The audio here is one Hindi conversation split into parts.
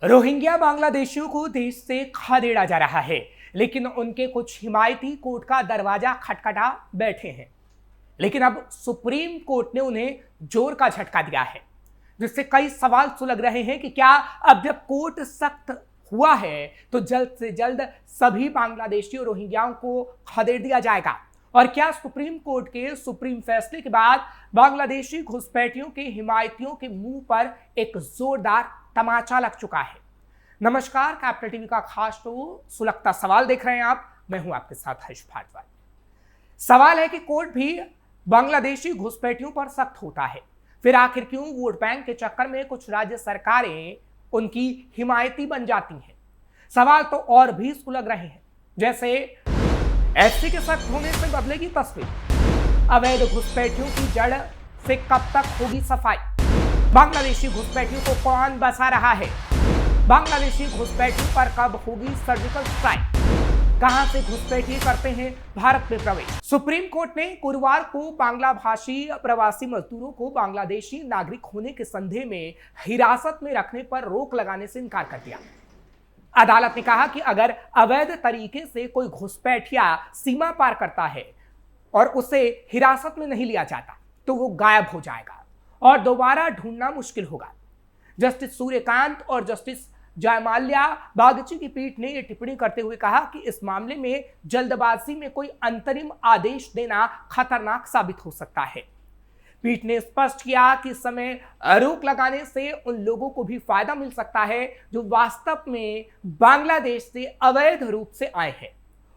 रोहिंग्या बांग्लादेशियों को देश से खदेड़ा जा रहा है, लेकिन उनके कुछ हिमायती कोर्ट का दरवाजा खटखटा बैठे हैं। लेकिन अब सुप्रीम कोर्ट ने उन्हें जोर का झटका दिया है, जिससे कई सवाल सुलग रहे हैं कि क्या अब जब कोर्ट सख्त हुआ है तो जल्द से जल्द सभी बांग्लादेशी और रोहिंग्याओं को खदेड़ दिया जाएगा, और क्या सुप्रीम कोर्ट के सुप्रीम फैसले के बाद बांग्लादेशी घुसपैठियों के हिमायतियों के मुंह पर एक जोरदार तमाचा लग चुका है। नमस्कार, कैपिटल टीवी का खास शो सुलगता सवाल देख रहे हैं आप। मैं हूं आपके साथ हर्ष भारद्वाज। सवाल है कि कोर्ट भी बांग्लादेशी घुसपैठियों पर सख्त होता है, फिर आखिर क्यों वोट बैंक के चक्कर में कुछ राज्य सरकारें उनकी हिमायती बन जाती हैं। सवाल तो और भी सुलग रहे हैं, जैसे एससी के सख्त होने से बदलेगी तस्वीर, अवैध घुसपैठियों की जड़ से कब तक होगी सफाई, बांग्लादेशी घुसपैठियों को कौन बसा रहा है, बांग्लादेशी घुसपैठियों पर कब होगी सर्जिकल स्ट्राइक, कहां से घुसपैठी करते हैं भारत में प्रवेश। सुप्रीम कोर्ट ने गुरुवार को बांग्ला भाषी प्रवासी मजदूरों को बांग्लादेशी नागरिक होने के संदेह में हिरासत में रखने पर रोक लगाने से इनकार कर दिया। अदालत ने कहा कि अगर अवैध तरीके से कोई घुसपैठिया सीमा पार करता है और उसे हिरासत में नहीं लिया जाता तो वो गायब हो जाएगा और दोबारा ढूंढना मुश्किल होगा। जस्टिस सूर्यकांत और जस्टिस जयमाल्या बागची की पीठ ने यह टिप्पणी करते हुए कहा कि इस मामले में जल्दबाजी में कोई अंतरिम आदेश देना खतरनाक साबित हो सकता है। पीठ ने स्पष्ट किया कि इस समय रोक लगाने से उन लोगों को भी फायदा मिल सकता है जो वास्तव में बांग्लादेश से अवैध रूप से आए हैं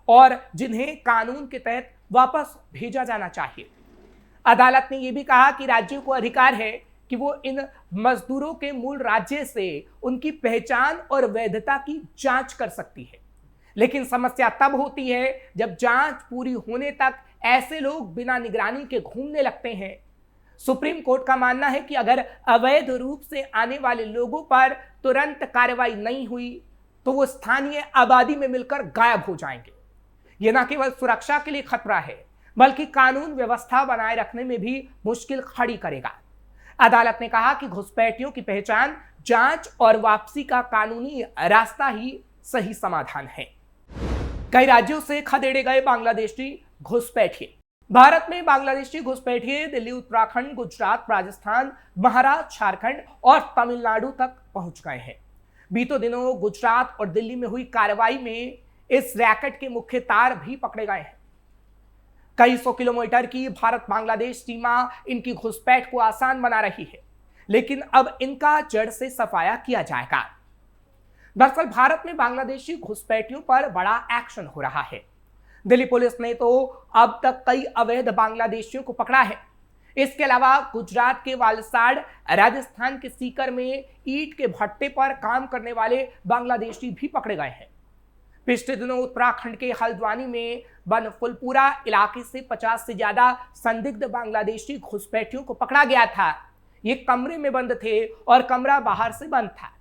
और जिन्हें कानून के तहत वापस भेजा जाना चाहिए। अदालत ने यह भी कहा कि राज्यों को अधिकार है कि वो इन मजदूरों के मूल राज्य से उनकी पहचान और वैधता की जांच कर सकती है, लेकिन समस्या तब होती है जब जांच पूरी होने तक ऐसे लोग बिना निगरानी के घूमने लगते हैं। सुप्रीम कोर्ट का मानना है कि अगर अवैध रूप से आने वाले लोगों पर तुरंत कार्रवाई नहीं हुई तो वो स्थानीय आबादी में मिलकर गायब हो जाएंगे। ये न केवल सुरक्षा के लिए खतरा है, बल्कि कानून व्यवस्था बनाए रखने में भी मुश्किल खड़ी करेगा। अदालत ने कहा कि घुसपैठियों की पहचान, जांच और वापसी का कानूनी रास्ता ही सही समाधान है। कई राज्यों से खदेड़े गए बांग्लादेशी घुसपैठिए। भारत में बांग्लादेशी घुसपैठिए दिल्ली, उत्तराखंड, गुजरात, राजस्थान, महाराष्ट्र, झारखंड और तमिलनाडु तक पहुंच गए हैं। बीते दिनों गुजरात और दिल्ली में हुई कार्रवाई में इस रैकेट के मुख्य तार भी पकड़े गए हैं। कई सौ किलोमीटर की भारत बांग्लादेश सीमा इनकी घुसपैठ को आसान बना रही है, लेकिन अब इनका जड़ से सफाया किया जाएगा। दरअसल भारत में बांग्लादेशी घुसपैठियों पर बड़ा एक्शन हो रहा है। दिल्ली पुलिस ने तो अब तक कई अवैध बांग्लादेशियों को पकड़ा है। इसके अलावा गुजरात के वालसाड़, राजस्थान के सीकर में ईंट के भट्टे पर काम करने वाले बांग्लादेशी भी पकड़े गए हैं। पिछले दिनों उत्तराखंड के हल्द्वानी में बनफुलपुरा इलाके से 50 से ज्यादा संदिग्ध बांग्लादेशी घुसपैठियों को पकड़ा गया था। ये कमरे में बंद थे और कमरा बाहर से बंद था।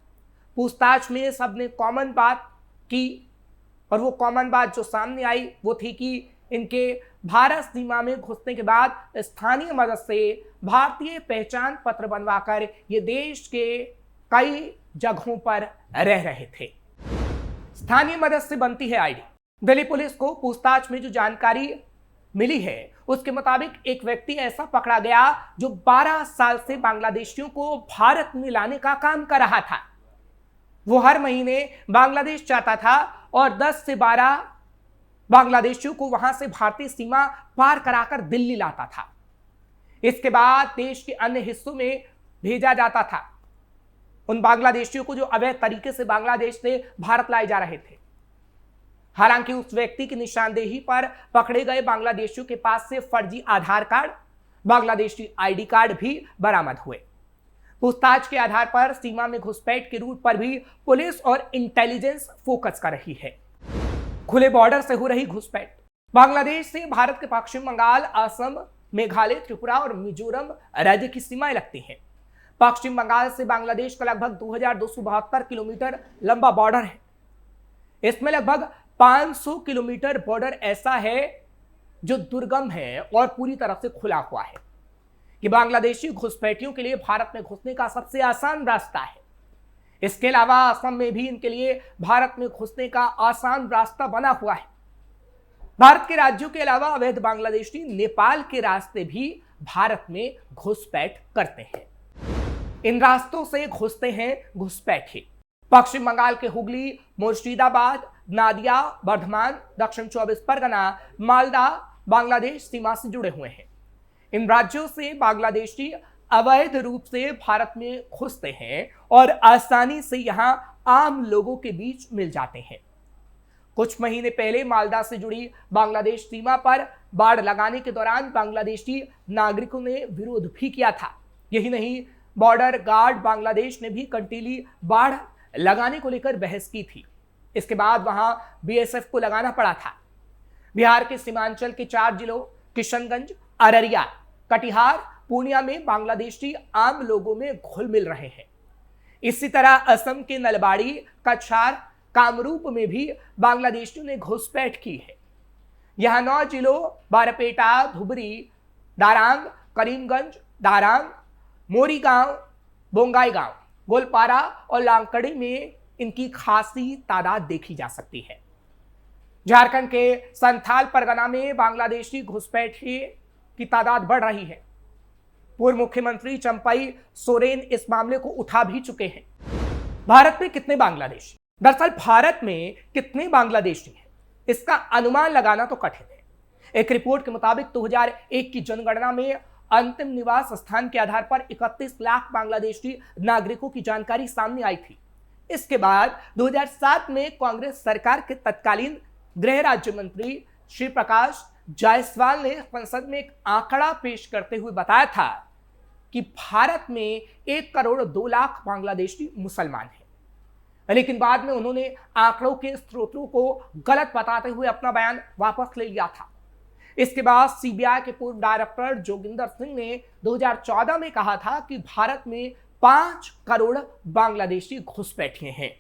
पूछताछ में सबने कॉमन बात की, और वो कॉमन बात जो सामने आई वो थी कि इनके भारत सीमा में घुसने के बाद स्थानीय मदद से भारतीय पहचान पत्र बनवाकर ये देश के कई जगहों पर रह रहे थे। स्थानीय मदद से बनती है आईडी। दिल्ली पुलिस को पूछताछ में जो जानकारी मिली है उसके मुताबिक एक व्यक्ति ऐसा पकड़ा गया जो 12 साल से बांग्लादेशियों को भारत में लाने का काम कर रहा था। वो हर महीने बांग्लादेश जाता था और 10 से 12 बांग्लादेशियों को वहां से भारतीय सीमा पार कराकर दिल्ली लाता था। इसके बाद देश के अन्य हिस्सों में भेजा जाता था उन बांग्लादेशियों को जो अवैध तरीके से बांग्लादेश से भारत लाए जा रहे थे। हालांकि उस व्यक्ति की निशानदेही पर पकड़े गए बांग्लादेशियों के पास से फर्जी आधार कार्ड, बांग्लादेशी आईडी कार्ड भी बरामद हुए। पूछताछ के आधार पर सीमा में घुसपैठ के रूट पर भी पुलिस और इंटेलिजेंस फोकस कर रही है। खुले बॉर्डर से हो रही घुसपैठ। बांग्लादेश से भारत के पश्चिम बंगाल, असम, मेघालय, त्रिपुरा और मिजोरम राज्य की सीमाएं लगती हैं। पश्चिम बंगाल से बांग्लादेश का लगभग 2272 किलोमीटर लंबा बॉर्डर है। इसमें लगभग 500 किलोमीटर बॉर्डर ऐसा है जो दुर्गम है और पूरी तरह से खुला हुआ है। कि बांग्लादेशी घुसपैठियों के लिए भारत में घुसने का सबसे आसान रास्ता है। इसके अलावा असम में भी इनके लिए भारत में घुसने का आसान रास्ता बना हुआ है। भारत के राज्यों के अलावा अवैध बांग्लादेशी नेपाल के रास्ते भी भारत में घुसपैठ करते हैं। इन रास्तों से घुसते हैं घुसपैठे। पश्चिम बंगाल के हुगली, मुर्शिदाबाद, नादिया, बर्धमान, दक्षिण 24 परगना, मालदा बांग्लादेश सीमा से जुड़े हुए हैं। इन राज्यों से बांग्लादेशी अवैध रूप से भारत में घुसते हैं और आसानी से यहां आम लोगों के बीच मिल जाते हैं। कुछ महीने पहले मालदा से जुड़ी बांग्लादेश सीमा पर बाड़ लगाने के दौरान बांग्लादेशी नागरिकों ने विरोध भी किया था। यही नहीं, बॉर्डर गार्ड बांग्लादेश ने भी कंटीली बाढ़ लगाने को लेकर बहस की थी। इसके बाद वहां बीएसएफ को लगाना पड़ा था। बिहार के सीमांचल के 4 जिलों किशनगंज, अररिया, कटिहार, पूर्णिया में बांग्लादेशी आम लोगों में घुल मिल रहे हैं। इसी तरह असम के नलबाड़ी, कछार, कामरूप में भी बांग्लादेशियों ने घुसपैठ की है। यहां 9 जिलों बारपेटा, धुबरी, दारांग, करीमगंज, दारांग, मोरीगांव, बोंगाईगांव, गोलपारा और लांकड़ी में इनकी खासी तादाद देखी जा सकती है। झारखंड के संथाल परगना में बांग्लादेशी घुसपैठी की तादाद बढ़ रही है। पूर्व मुख्यमंत्री चंपई सोरेन इस मामले को उठा भी चुके हैं। भारत में कितने बांग्लादेशी? दरअसल भारत में कितने बांग्लादेशी हैं, इसका अनुमान लगाना तो कठिन है। एक रिपोर्ट के मुताबिक 2001 की जनगणना में अंतिम निवास स्थान के आधार पर 31 लाख बांग्लादेशी नागरिकों की जानकारी सामने आई थी। इसके बाद 2007 में कांग्रेस सरकार के तत्कालीन गृह राज्य मंत्री श्री प्रकाश जायसवाल ने संसद में एक आंकड़ा पेश करते हुए बताया था कि भारत में 1 करोड़ 2 लाख बांग्लादेशी मुसलमान हैं। लेकिन बाद में उन्होंने आंकड़ों के स्रोतों को गलत बताते हुए अपना बयान वापस ले लिया था। इसके बाद सीबीआई के पूर्व डायरेक्टर जोगिंदर सिंह ने 2014 में कहा था कि भारत में 5 करोड़ बांग्लादेशी घुसपैठिए हैं।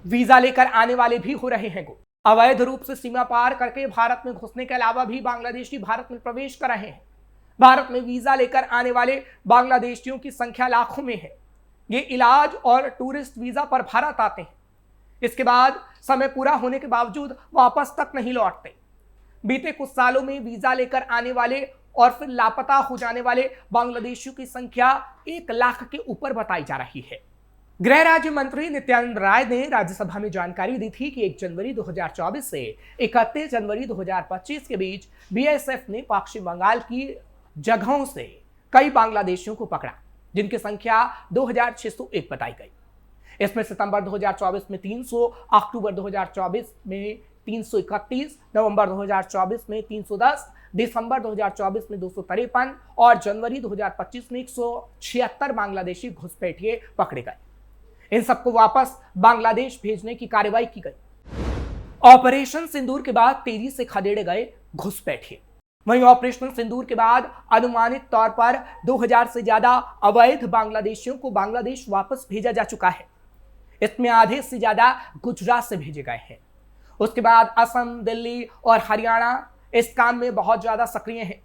वीजा लेकर आने वाले भी हो रहे हैं गुम। अवैध रूप से सीमा पार करके भारत में घुसने के अलावा भी बांग्लादेशी भारत में प्रवेश कर रहे हैं। भारत में वीजा लेकर आने वाले बांग्लादेशियों की संख्या लाखों में है। ये इलाज और टूरिस्ट वीजा पर भारत आते हैं। इसके बाद समय पूरा होने के बावजूद वापस तक नहीं लौटते। बीते कुछ सालों में वीजा लेकर आने वाले और फिर लापता हो जाने वाले बांग्लादेशियों की संख्या 1 लाख के ऊपर बताई जा रही है। गृह राज्य मंत्री नित्यानंद राय ने राज्यसभा में जानकारी दी थी कि 1 जनवरी 2024 से 31 जनवरी 2025 के बीच बीएसएफ ने पश्चिम बंगाल की जगहों से कई बांग्लादेशियों को पकड़ा, जिनकी संख्या 2601 बताई गई। इसमें सितंबर 2024 में 300, अक्टूबर 2024 में 331, नवंबर 2024 में 310, दिसंबर 2024 में 253 और जनवरी 2025 में 176 बांग्लादेशी घुसपैठिए पकड़े गए। इन सबको वापस बांग्लादेश भेजने की कार्रवाई की गई। ऑपरेशन सिंदूर के बाद तेजी से खदेड़े गए घुसपैठिए। वहीं ऑपरेशन सिंदूर के बाद अनुमानित तौर पर 2000 से ज्यादा अवैध बांग्लादेशियों को बांग्लादेश वापस भेजा जा चुका है। इसमें आधे से ज्यादा गुजरात से भेजे गए हैं। उसके बाद असम, दिल्ली और हरियाणा इस काम में बहुत ज्यादा सक्रिय हैं।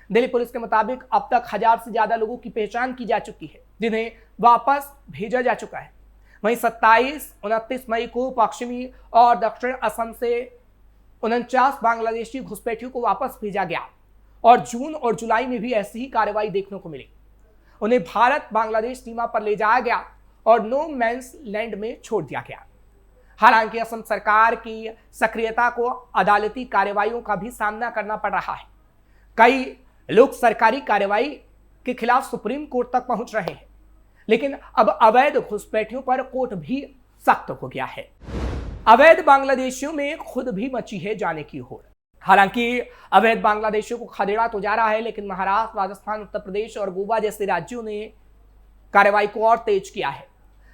दिल्ली पुलिस के मुताबिक अब तक 1000 से ज्यादा लोगों की पहचान की जा चुकी है, जिन्हें वापस भेजा जा चुका है। वहीं 27-29 मई को पश्चिमी और दक्षिण असम से 49 बांग्लादेशी घुसपैठियों को वापस भेजा गया और जून और जुलाई में भी ऐसी ही कार्रवाई देखने को मिली। उन्हें भारत बांग्लादेश सीमा पर ले जाया गया और नो मैंस लैंड में छोड़ दिया गया। हालांकि असम सरकार की सक्रियता को अदालती कार्रवाइयों का भी सामना करना पड़ रहा है। कई लोग सरकारी कार्रवाई के खिलाफ सुप्रीम कोर्ट तक पहुंच रहे हैं, लेकिन अब अवैध घुसपैठियों पर कोर्ट भी सख्त हो गया है। अवैध बांग्लादेशियों में खुद भी मची है जाने की होड़। हालांकि अवैध बांग्लादेशियों को खदेड़ा तो जा रहा है, लेकिन महाराष्ट्र, राजस्थान, उत्तर प्रदेश और गोवा जैसे राज्यों ने कार्रवाई को और तेज किया है।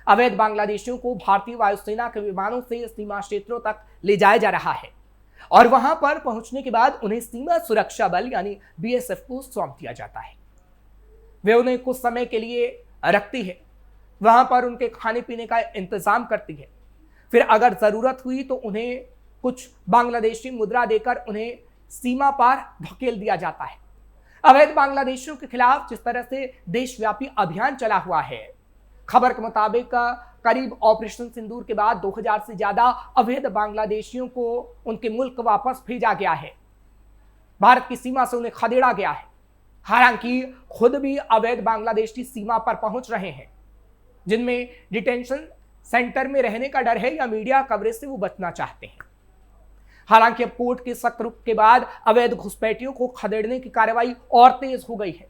अवैध बांग्लादेशियों को भारतीय वायुसेना के विमानों से सीमा क्षेत्रों तक ले जाया जा रहा है और वहां पर पहुंचने के बाद उन्हें सीमा सुरक्षा बल यानी बीएसएफ को सौंप दिया जाता है। वे उन्हें कुछ समय के लिए रखती है, वहां पर उनके खाने पीने का इंतजाम करती है। फिर अगर जरूरत हुई तो उन्हें कुछ बांग्लादेशी मुद्रा देकर उन्हें सीमा पार धकेल दिया जाता है। अवैध बांग्लादेशियों के खिलाफ जिस तरह से देशव्यापी अभियान चला हुआ है, खबर के मुताबिक करीब ऑपरेशन सिंदूर के बाद 2000 से ज्यादा अवैध बांग्लादेशियों को उनके मुल्क वापस भेजा गया है। भारत की सीमा से उन्हें खदेड़ा गया है। हालांकि खुद भी अवैध बांग्लादेशी सीमा पर पहुंच रहे हैं, जिनमें डिटेंशन सेंटर में रहने का डर है या मीडिया कवरेज से वो बचना चाहते हैं। हालांकि अब कोर्ट के सख्त रुख के बाद अवैध घुसपैठियों को खदेड़ने की कार्रवाई और तेज हो गई है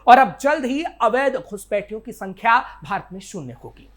और अब जल्द ही अवैध घुसपैठियों की संख्या भारत में शून्य होगी।